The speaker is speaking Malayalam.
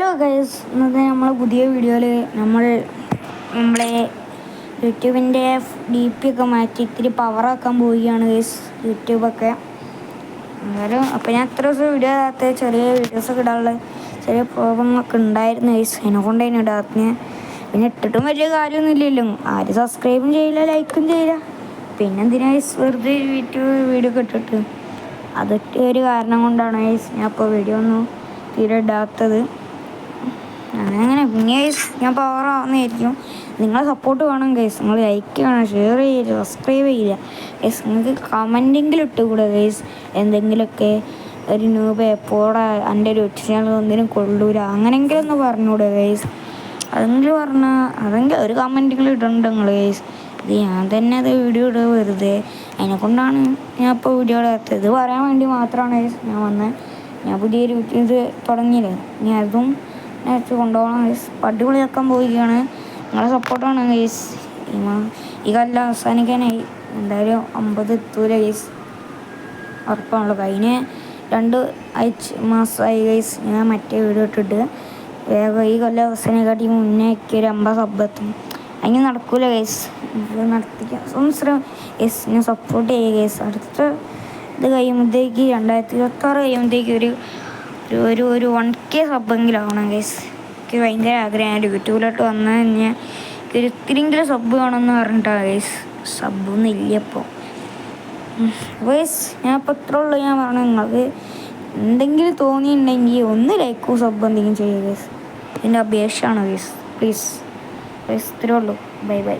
ഹലോ ഗൈസ്, ഇന്നത്തെ നമ്മളെ പുതിയ വീഡിയോയിൽ നമ്മളെ യൂട്യൂബിൻ്റെ DP ഒക്കെ മാറ്റി ഇത്തിരി പവറാക്കാൻ പോവുകയാണ് ഗൈസ്. യൂട്യൂബൊക്കെ എന്നാലും അപ്പോൾ ഞാൻ എത്ര ദിവസം വീഡിയോ ഇടാത്ത ചെറിയ വീഡിയോസൊക്കെ ഇടാനുള്ള ചെറിയ പ്രോബ്ലങ്ങളൊക്കെ ഉണ്ടായിരുന്നു ഗൈസ്. അതിനെക്കൊണ്ട് അതിന് ഇടാത്തിന് പിന്നെ ഇട്ടിട്ടും വലിയ കാര്യമൊന്നുമില്ലല്ലോ. ആരും സബ്സ്ക്രൈബും ചെയ്യില്ല, ലൈക്കും ചെയ്യില്ല. പിന്നെ എന്തിനാ ഗൈസ് വെറുതെ യൂട്യൂബ് വീഡിയോ ഒക്കെ ഇട്ടിട്ട്? അതൊക്കെ ഒരു കാരണം കൊണ്ടാണ് ഗൈസ് ഞാൻ ഇപ്പോൾ വീഡിയോ ഒന്നും തീരെ ഇടാത്തത്. അങ്ങനെ പിന്നെ ഗൈസ് ഞാൻ പവറാവുന്നതായിരിക്കും. നിങ്ങളെ സപ്പോർട്ട് വേണം ഗൈസ്. നിങ്ങൾ ലൈക്ക് ചെയ്യണം, ഷെയർ ചെയ്യുക, സബ്സ്ക്രൈബ് ചെയ്യുക ഗൈസ്. നിങ്ങൾക്ക് കമൻറ്റെങ്കിലും ഇട്ടുകൂടെ ഗൈസ്? എന്തെങ്കിലുമൊക്കെ ഒരു ന്യൂബ് എപ്പോഴാ എൻ്റെ ഒരു ചാനൽ ഒന്നിനും കൊള്ളൂല അങ്ങനെയെങ്കിലും ഒന്ന് പറഞ്ഞൂടെ ഗൈസ്? അതെങ്കിലും ഒരു കമൻറ്റെങ്കിലും ഇടണ്ട നിങ്ങൾ ഗൈസ്. ഇത് ഞാൻ തന്നെ അത് വീഡിയോ ഇടുക വെറുതെ. അതിനെക്കൊണ്ടാണ് ഞാൻ ഇപ്പോൾ വീഡിയോ ഇടാത്തത്. ഇത് പറയാൻ വേണ്ടി മാത്രമാണ് ഗൈസ് ഞാൻ വന്നത്. ഞാൻ പുതിയൊരു ഇത് തുടങ്ങിയില്ലേ, ഇനി അതും നേരത്തെ കൊണ്ടുപോകണം ഗൈസ്. അടിപൊളിയാക്കാൻ പോവുകയാണ്. നിങ്ങളെ സപ്പോർട്ടാണ് ഗൈസ്. ഈ കൊല്ലം അവസാനിക്കാനായി. എന്തായാലും 50 എത്തൂല ഗൈസ്, ഉറപ്പാണല്ലോ. കഴിഞ്ഞ 2 മാസമായി ഗൈസ് ഞാൻ മറ്റേ വീഡിയോ ഇട്ടിട്ട്. വേഗം ഈ കൊല്ലം അവസാനക്കാട്ടി മുന്നേ ഒരു 50 സബ് എത്തും. അതിന് നടക്കൂല ഗൈസ്. നടത്തിക്കാം ഗൈസ്. ഞാൻ സപ്പോർട്ട് ചെയ്യുക ഗൈസ്. അടുത്ത ഇത് കഴിയുമ്പോഴത്തേക്ക് 2026 കഴിയുമ്പോഴത്തേക്ക് ഒരു 1K സബ്ബെങ്കിലും ആവണം ഗൈസ്. എനിക്ക് ഭയങ്കര ആഗ്രഹമാണ് യൂട്യൂബിലോട്ട് വന്നു കഴിഞ്ഞാൽ ഒരു ഇത്തിരിയെങ്കിലും സബ്ബ് വേണമെന്ന് പറഞ്ഞിട്ടാണ് ഗൈസ്. സബ്ബൊന്നും ഇല്ല ഇപ്പോൾ ഗൈസ്. ഞാൻ ഇപ്പോൾ ഇത്ര ഉള്ളൂ ഞാൻ പറഞ്ഞു. നിങ്ങൾക്ക് എന്തെങ്കിലും തോന്നിയിട്ടുണ്ടെങ്കിൽ ഒന്ന് ലൈക്കോ സബ്ബ് എന്തെങ്കിലും ചെയ്യുക ഗൈസ്. ഇതിൻ്റെ അപേക്ഷയാണ് ഗൈസ്. പ്ലീസ് ഗൈസ്, ഇത്രേ ഉള്ളൂ. Bye bye.